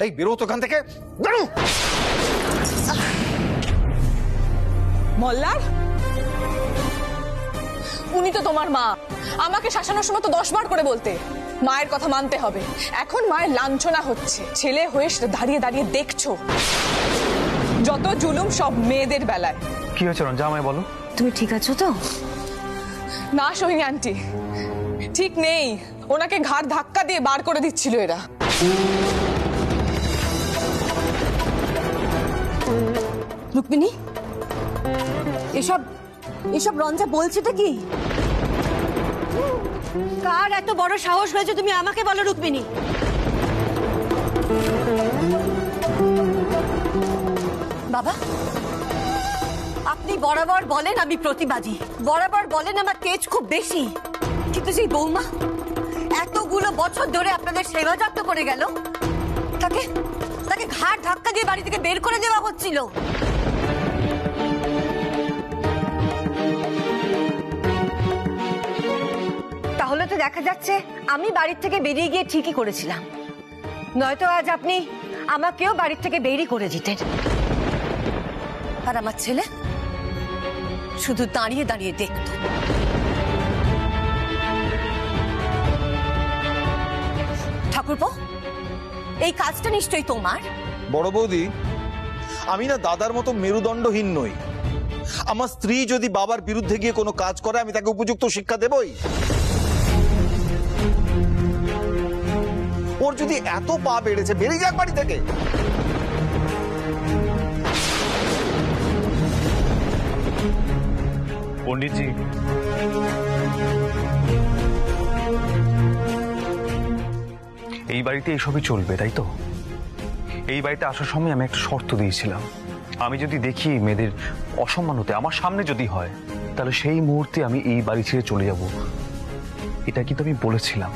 এই বেরো তো এখান থেকে, বেরো। মল্লার, উনি তো তোমার মা। আমাকে শাসানোর সময় তো 10 বার করে বলতে মায়ের কথা মানতে হবে। এখন মায়ের লাঞ্ছনা হচ্ছে, ছেলে হয়ে সেটা দাঁড়িয়ে দাঁড়িয়ে দেখছো। যত জুলুম সব মেয়েদের বেলায়। কি হয়েছে রঞ্জা, আমায় বলো। তুমি ঠিক আছো তো? না সোহিনী আন্টি, ঠিক নেই। ওনাকে ঘাড় ধাক্কা দিয়ে বার করে দিচ্ছিল এরা। রুক্মিণী, এসব এসব রঞ্জা বলছেটা কি? কার এত বড় সাহস হয়েছে তুমি আমাকে বলো রুক্মিণী? বাবা, আপনি বরাবর বলেন আমি প্রতিবাদী, বরাবর বলেন আমার তেজ খুব বেশি, কিন্তু সেই বৌমা এতগুলো বছর ধরে আপনাদের সেবা যত্ন করে গেল, তাকে তাকে ঘাড় ধাক্কা দিয়ে বাড়ি থেকে বের করে দেওয়া হচ্ছিল। তাহলে তো দেখা যাচ্ছে আমি বাড়ির থেকে বেরিয়ে গিয়ে ঠিকই করেছিলাম, নয়তো আজ আপনি আমাকেও বাড়ির থেকে বেরিয়ে করে দিতেন। আর আমার ছেলে শুধু দাঁড়িয়ে দাঁড়িয়ে দেখত। ঠাকুরপো, এই কাজটা নিশ্চয়ই তোমার। বড় বৌদি, আমি না দাদার মতো মেরুদণ্ডহীন নই। আমার স্ত্রী যদি বাবার বিরুদ্ধে গিয়ে কোনো কাজ করে আমি তাকে উপযুক্ত শিক্ষা দেবই। ওর যদি এত পা বেড়েছে, বেরিয়ে যাক বাড়ি থেকে। পণ্ডিতজি, এই বাড়িতে এইসবই চলবে, তাই তো? এই বাড়িতে আসার সময় আমি একটা শর্ত দিয়েছিলাম, আমি যদি দেখি মেয়েদের অসম্মান হতে আমার সামনে যদি হয়, তাহলে সেই মুহূর্তে আমি এই বাড়ি ছেড়ে চলে যাব। এটা কিন্তু আমি বলেছিলাম।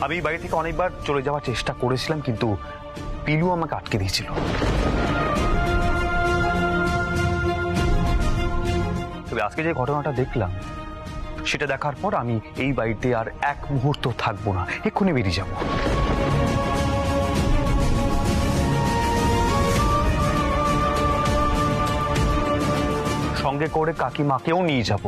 আমি এই বাড়ি থেকে অনেকবার চলে যাওয়ার চেষ্টা করেছিলাম, কিন্তু পিলু আমাকে আটকে দিয়েছিল। তবে আজকে যে ঘটনাটা দেখলাম, সেটা দেখার পর আমি এই বাড়িতে আর এক মুহূর্ত থাকবো না, এক্ষুনি বেরিয়ে যাব। সঙ্গে করে কাকিমাকেও নিয়ে যাব।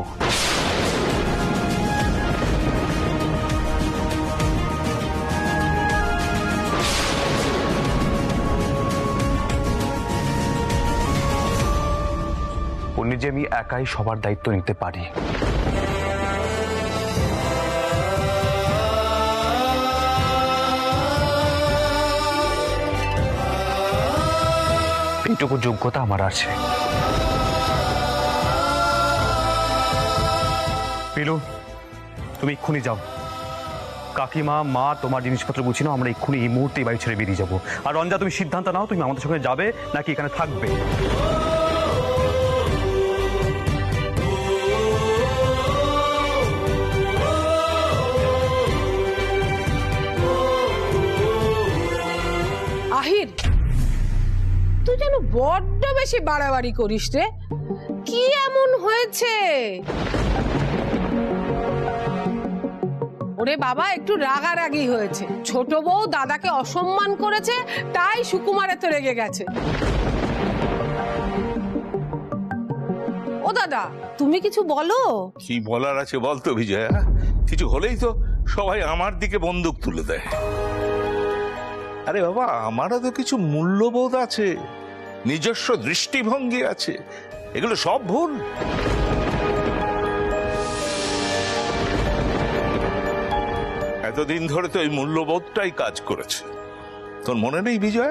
পণ্ডিতজি, আমি একাই সবার দায়িত্ব নিতে পারি। এইটুকু যোগ্যতা আমার আছে। পিলু, তুমি এক্ষুনি যাও। কাকিমা, মা, তোমার জিনিসপত্র গুছিয়ে নাও, আমরা এক্ষুনি এই মুহূর্তে বাড়ি ছেড়ে বেরিয়ে যাবো। আর রঞ্জা, তুমি সিদ্ধান্ত নাও, তুমি আমাদের সঙ্গে যাবে নাকি এখানে থাকবে। আহির, তুই যেন বড্ড বেশি বাড়াবাড়ি করিস রে। কি এমন হয়েছে? ওরে বাবা, একটু রাগারাগি হয়েছে। ছোট বউ দাদাকে অসম্মান করেছে, তাই সুকুমার এত রেগে গেছে। ও দাদা, তুমি কিছু বলো। কি বলার আছে বলতো বিজয়া? কিছু হলেই তো সবাই আমার দিকে বন্দুক তুলে দেয়। আরে বাবা, আমারও তো কিছু মূল্যবোধ আছে, নিজস্ব দৃষ্টিভঙ্গি আছে, এগুলো সব ভুল। এতদিন ধরে তো এই মূল্যবোধটাই কাজ করেছে। তোর মনে নেই বিজয়া,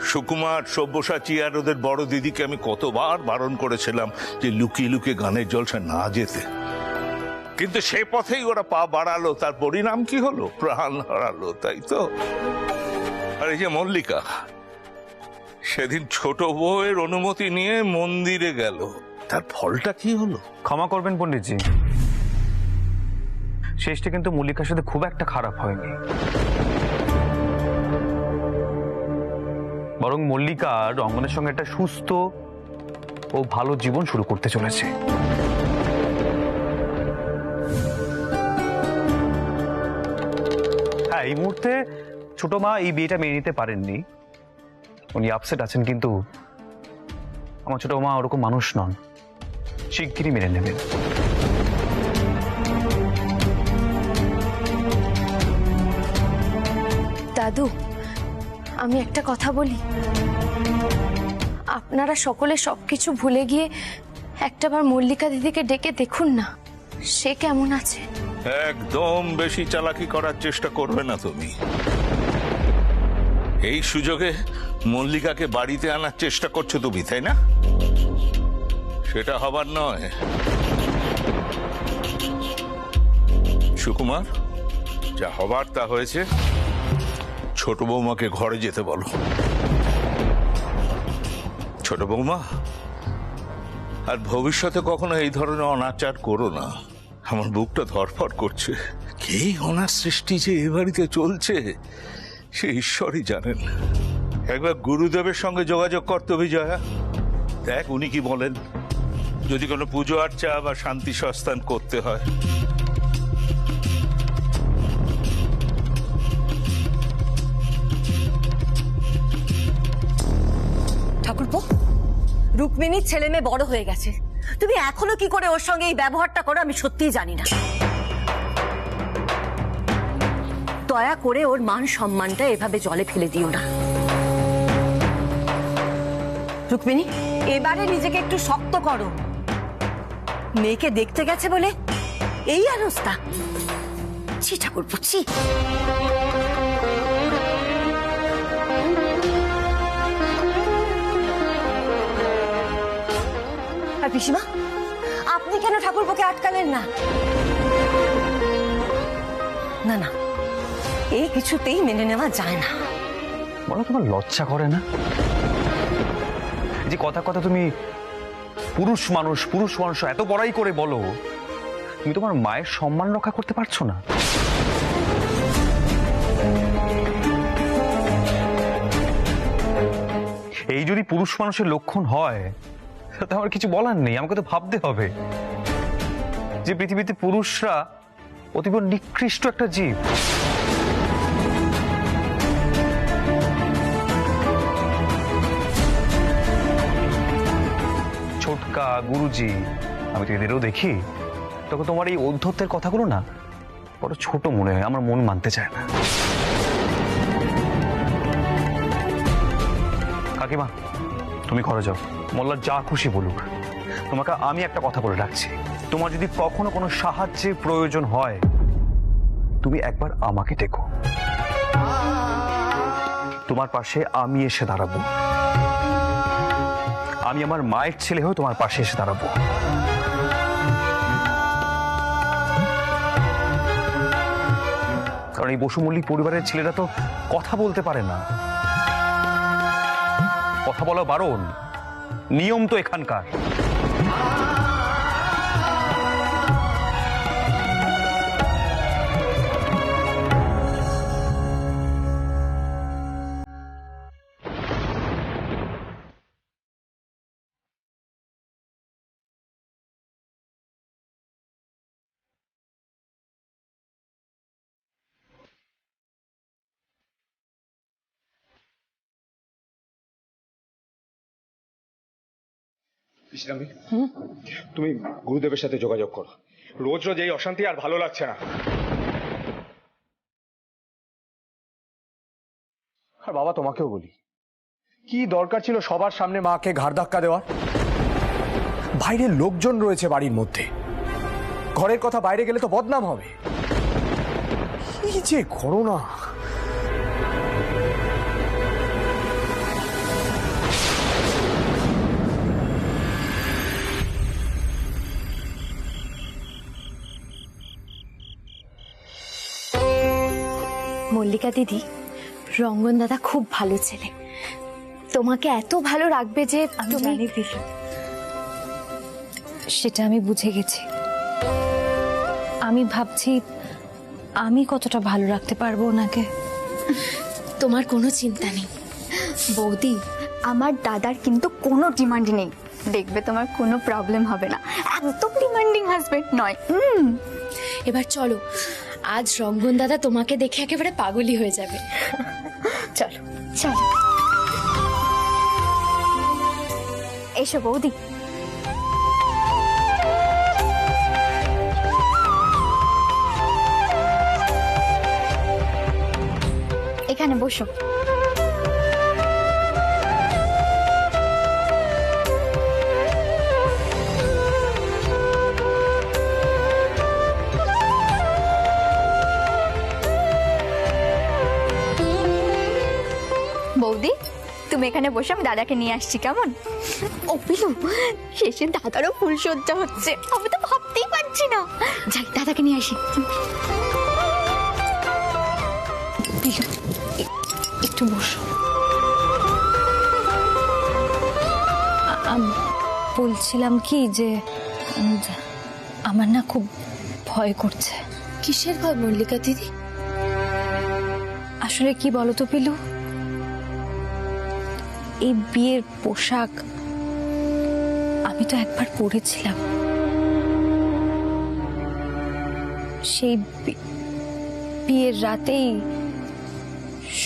সুকুমার, সব্যসাচী আর ওদের বড় দিদিকে আমি কতবার বারণ করেছিলাম যে লুকিয়ে লুকিয়ে গানের জলসা না যেতে, কিন্তু সে পথেই ওরা পা বাড়ালো। তার পরিণাম কি হলো? প্রাণ হারালো, তাই তো? আর এই যে মল্লিকা, সেদিন ছোট বউয়ের অনুমতি নিয়ে মন্দিরে গেল, তার ফলটা কি হলো? ক্ষমা করবেন পণ্ডিতজি, শেষটা কিন্তু মল্লিকার সাথে খুব একটা খারাপ হয়নি। বরং মল্লিকা রঙ্গনের সঙ্গে একটা সুস্থ ও ভালো জীবন শুরু করতে চলেছে। এই মুহূর্তে ছোট মা এই বিয়েটা মেনে নিতে পারেননি, উনি আপসেট আছেন, কিন্তু আমার ছোট মা ওরকম মানুষ নন, শিগগিরই মেনে নেবেন। দাদু, আমি একটা কথা বলি, আপনারা সকলে সবকিছু ভুলে গিয়ে একটাবার মল্লিকা দিদিকে ডেকে দেখুন না, সে কেমন আছে। একদম বেশি চালাকি করার চেষ্টা করবে না তুমি। এই সুযোগে মল্লিকাকে বাড়িতে আনার চেষ্টা করছো তুমি, তাই না? সেটা হবার নয়। সুকুমার, যা হবার তা হয়েছে, ছোট বৌমাকে ঘরে যেতে বলো। ছোট বৌমা, আর ভবিষ্যতে কখনো এই ধরনের অনাচার করো না। আমার বুকটা ধরফড় করছে। কে অনার সৃষ্টি যে এ বাড়িতে চলছে সে ঈশ্বরই জানেন। একবার গুরুদেবের সঙ্গে যোগাযোগ করতে বিজয়া, দেখ উনি কি বলেন, যদি কোনো পুজো আর্চা বা শান্তি সস্থান করতে হয়। ঠাকুরপো, রুক্মিণীর ছেলে মেয়ে বড় হয়ে গেছে, তুমি এখনো কি করে ওর সঙ্গে এই ব্যবহারটা করো আমি সত্যিই জানি না। দয়া করে ওর মান সম্মানটা এভাবে জলে ফেলে দিও না। রুক্মিণী, এবারে নিজেকে একটু শক্ত করো। মেয়েকে দেখতে গেছে বলে এই অবস্থা। ছি ঠাকুরপো, ছি। আর পিসিমা, আপনি কেন ঠাকুরপোকে আটকালেন না? না না, এই কিছুতেই মেনে নেওয়া যায় না। বলো, তোমার লজ্জা করে না যে কথা কথা তুমি পুরুষ মানুষ এত বড়াই করে বলো, তুমি তোমার মায়ের সম্মান রক্ষা করতে পারছো না? এই যদি পুরুষ মানুষের লক্ষণ হয় তাতে আমার কিছু বলার নেই। আমাকে তো ভাবতে হবে যে পৃথিবীতে পুরুষরা অতীব নিকৃষ্ট একটা জীব। ছোটকা, গুরুজি, আমি তো এদেরও দেখি, তখন তোমার এই ঔদ্ধত্যের কথাগুলো না বড় ছোট মনে হয়, আমার মন মানতে চায় না। কাকিমা, তুমি ঘরে যাও, মোল্লা যা খুশি বলুক। তোমাকে আমি একটা কথা বলে রাখছি, তোমার যদি কখনো কোনো সাহায্যের প্রয়োজন হয় তুমি একবার আমাকে ডেকো, তোমার পাশে আমি এসে দাঁড়াবো। আমি আমার মায়ের ছেলে হয়ে তোমার পাশে এসে দাঁড়াবো। কারণ এই বসু মল্লিক পরিবারের ছেলেরা তো কথা বলতে পারে না, কথা বলা বারণ, নিয়ম তো এখানকার। বিশ্রামী, তুমি গুরুদেবের সাথে যোগাযোগ করো। রোজ রোজ এই অশান্তি আর ভালো লাগছে না। আর বাবা, তোমাকেও বলি, কি দরকার ছিল সবার সামনে মাকে ঘাড় ধাক্কা দেওয়ার? বাইরের লোকজন রয়েছে বাড়ির মধ্যে, ঘরের কথা বাইরে গেলে তো বদনাম হবে। কি যে করো না। মল্লিকা দিদি, রঙ্গন দাদা খুব ভালো ছেলে, তোমাকে এত ভালো রাখবে যে সেটা আমি বুঝে গেছি। আমি ভাবছি আমি কতটা ভালো রাখতে পারবো ওনাকে। তোমার কোনো চিন্তা নেই বৌদি, আমার দাদার কিন্তু কোনো ডিমান্ড নেই, দেখবে তোমার কোনো প্রবলেম হবে না। একদম ডিমান্ডিং হাজবেন্ড নয়। এবার চলো আজ রঙ্গন দাদা তোমাকে দেখে একেবারে পাগলই হয়ে যাবে। চলো চলো এসো বৌদি। এখানে বসো। বৌদি তুমি এখানে বসে, আমি দাদাকে নিয়ে আসছি, কেমন? ও পিলু, শেষে দাদারও ফুল সজ্জা হচ্ছে, আমি তো ভাবতেই পারছি না। যাই দাদাকে নিয়ে আসি। পিলু একটু বসো। বলছিলাম কি যে আমার না খুব ভয় করছে। কিসের ভয় মল্লিকা দিদি? আসলে কি বলো তো পিলু, এই বিয়ের পোশাক আমি তো একবার পরেছিলাম, সেই বিয়ের রাতেই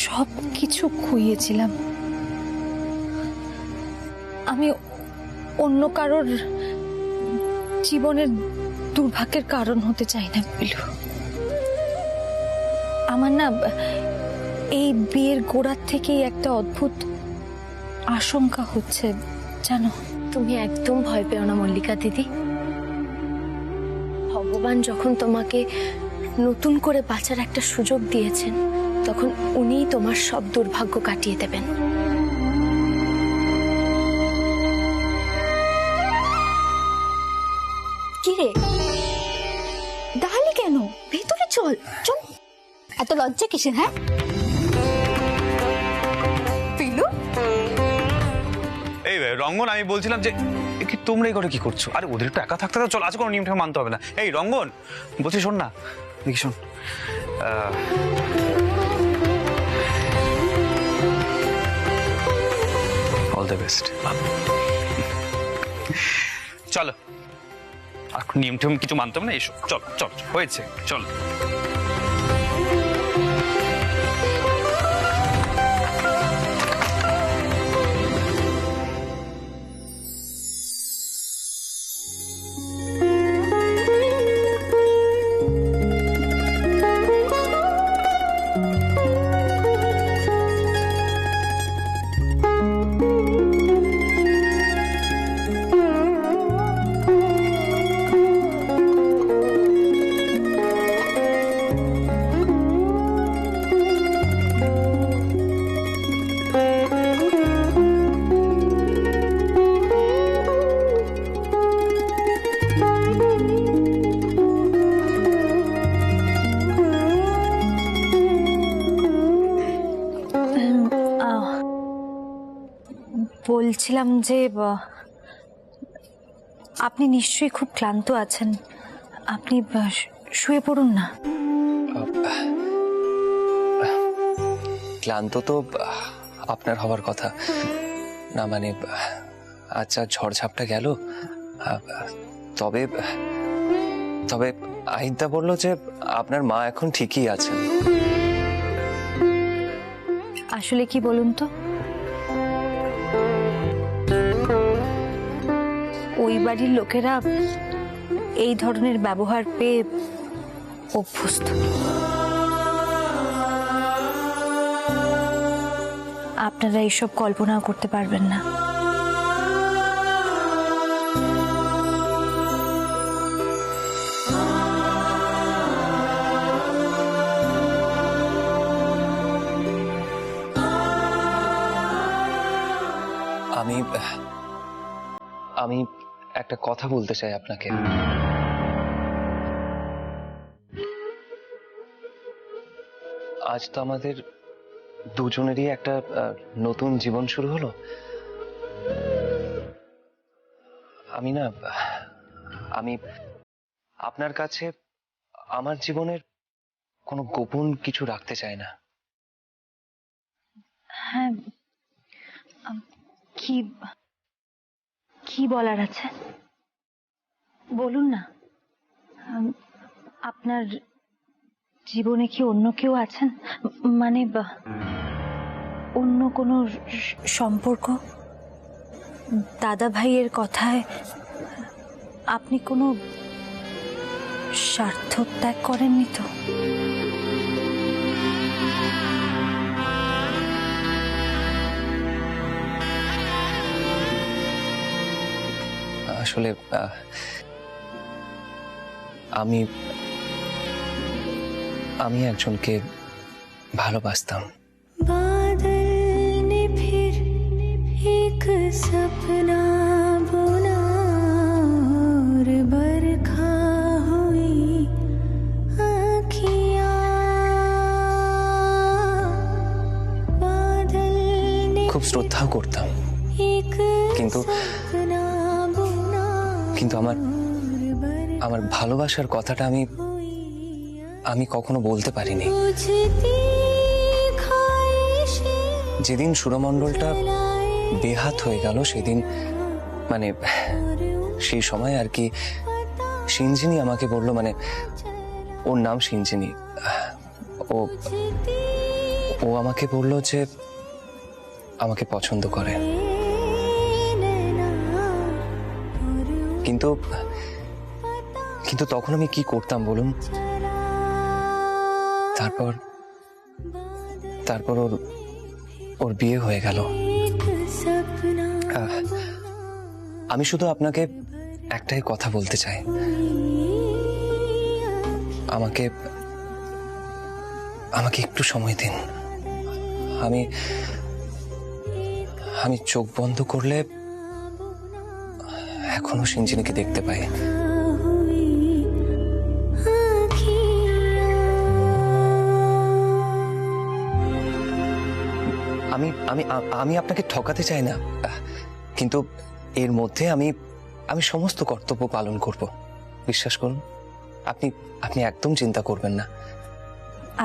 সব কিছু খুইয়েছিলাম। আমি অন্য কারোর জীবনের দুর্ভাগ্যের কারণ হতে চাই না পিলু। আমার না এই বিয়ের গোড়ার থেকেই একটা অদ্ভুত আশঙ্কা হচ্ছে জানো। তুমি একদম ভয় পেও না মল্লিকা দিদি। ভগবান যখন তোমাকে নতুন করে বাঁচার একটা সুযোগ দিয়েছেন, তখন উনিই তোমার সব দুর্ভাগ্য কাটিয়ে দেবেন। কি রে দাঁড়ালি কেন? ভেতরে চল চল, এত লজ্জা কিসের? হ্যাঁ পিলু, এই রঙ্গন, আমি বলছিলাম যে কি তোমরা এই ঘরে কি করছো? আরে ওদের একটু একা থাকতে তো চল, আজ কোনো নিয়ম টিয়ম মানতে হবে না। এই রঙ্গন, বলছি শোন না, দেখি শোন, অল দ্য বেস্ট। চলো, আর নিয়ম টিয়ম কিছু মানতে হবে না, এসো চল চল, হয়েছে চল। বলছিলাম যে আপনি নিশ্চয়ই খুব ক্লান্ত আছেন, আপনি শুয়ে পড়ুন না। ক্লান্ত তো আপনার হওয়ার কথা না, মানে আচ্ছা ঝড়ঝাপটা গেল, তবে তবে আহিদা বলল যে আপনার মা এখন ঠিকই আছেন। আসলে কি বলুন তো, ওই বাড়ির লোকেরা এই ধরনের ব্যবহার পেয়ে অভ্যস্ত। আপনারা এইসব কল্পনাও করতে পারবেন না। আমি একটা কথা বলতে চাই আপনাকে। আজ তো আমাদের দুজনেরই একটা নতুন জীবন শুরু হলো। আমি আপনার কাছে আমার জীবনের কোনো গোপন কিছু রাখতে চাই না। হ্যাঁ, কি বলার আছে বলুন না। আপনার জীবনে কি অন্য কেউ আছেন, মানে অন্য কোনো সম্পর্ক? দাদা ভাইয়ের কথায় আপনি কোনো স্বার্থ ত্যাগ করেননি তো? আসলে আমি আমি একজনকে ভালোবাসতাম। খুব শ্রদ্ধাও করতাম, কিন্তু কিন্তু আমার ভালোবাসার কথাটা আমি কখনো বলতে পারিনি। যেদিন সুরমণ্ডলটা বেহাত হয়ে গেল সেদিন, মানে সেই সময় আর কি, সিঞ্জিনী আমাকে বলল, মানে ওর নাম সিঞ্জিনী, ও আমাকে বলল যে আমাকে পছন্দ করে। কিন্তু কিন্তু তখন আমি কি করতাম বলুন? তারপর ওর বিয়ে হয়ে গেল। আমি শুধু আপনাকে একটাই কথা বলতে চাই, আমাকে একটু সময় দিন। আমি চোখ বন্ধ করলে এখনো সিঞ্জিনীকে দেখতে পাই। আমি আপনাকে ঠকাতে চাই না, কিন্তু এর মধ্যে আমি সমস্ত কর্তব্য পালন করব। বিশ্বাস করুন, আপনি একদম চিন্তা করবেন না।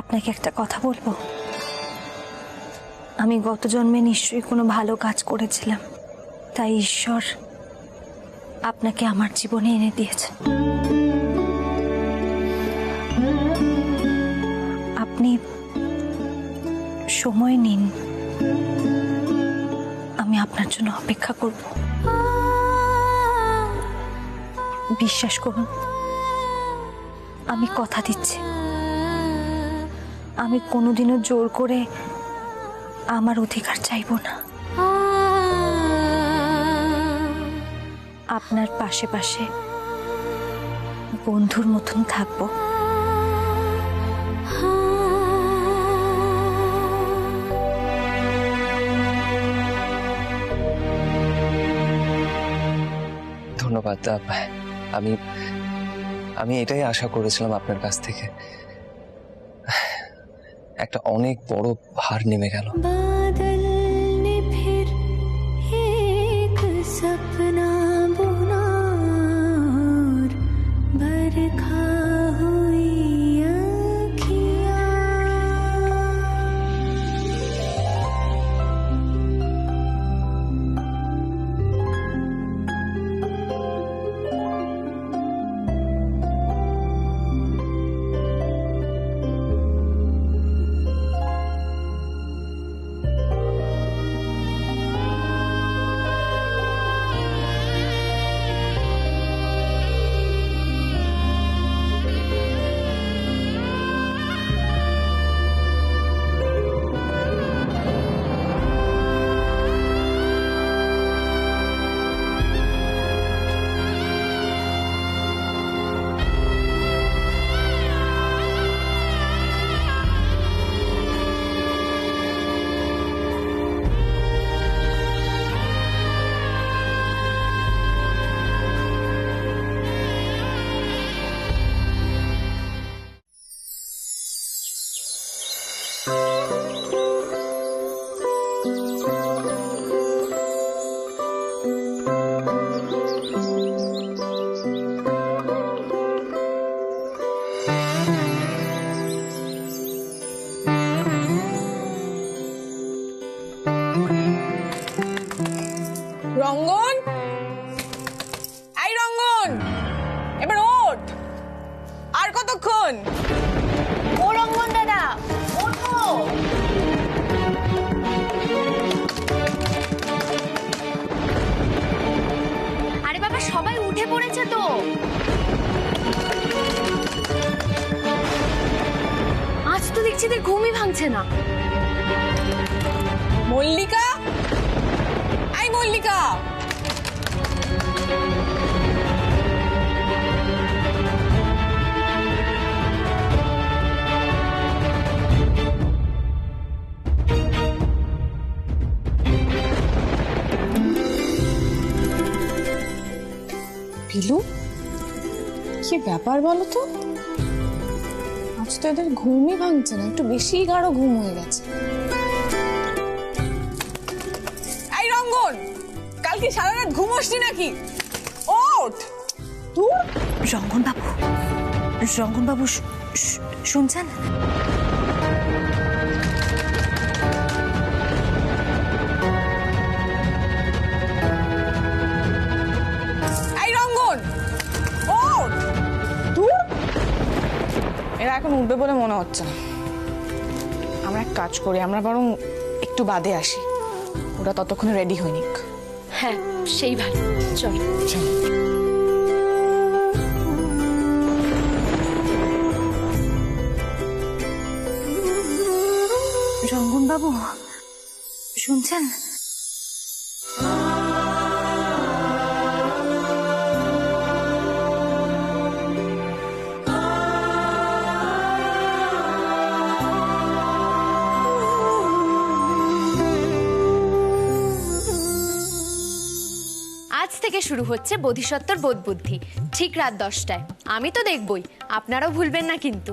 আপনাকে একটা কথা বলবো? আমি গত জন্মে নিশ্চয়ই কোনো ভালো কাজ করেছিলাম, তাই ঈশ্বর আপনাকে আমার জীবনে এনে দিয়েছে। আপনি সময় নিন, আমি আপনার জন্য অপেক্ষা করব। বিশ্বাস করুন, আমি কথা দিচ্ছি, আমি কোনোদিনও জোর করে আমার অধিকার চাইব না। আপনার পাশে পাশে বন্ধুর মতন থাকবো। ধন্যবাদ। আমি এটাই আশা করেছিলাম আপনার কাছ থেকে। একটা অনেক বড় ভার নেমে গেল। এদের ঘুমই ভাঙছে না। মল্লিকা, এই মল্লিকা, পিলু, কি ব্যাপার বলো তো? আজ তো এদের ঘুমই ভাঙছে না, একটু বেশি গাঢ় ঘুম হয়ে গেছে। এই রঙ্গন, কালকে সারা রাত ঘুমোসনি নাকি? ওঠ। তুই রঙ্গন বাবু শুনছেন? এই রঙ্গন, ওঠ। তুই এরা এখন উঠবে বলে মনে হচ্ছে না। আমরা এক কাজ করি, আমরা বরং একটু বাদে আসি, ওরা ততক্ষণে রেডি হয়নি। হ্যাঁ, সেই ভালো। চল। রঙ্গন বাবু শুনছেন? আজ থেকে শুরু হচ্ছে বোধিসত্ত্বর বোধ বুদ্ধি, ঠিক রাত 10টায়। আমি তো দেখবই, আপনারাও ভুলবেন না কিন্তু।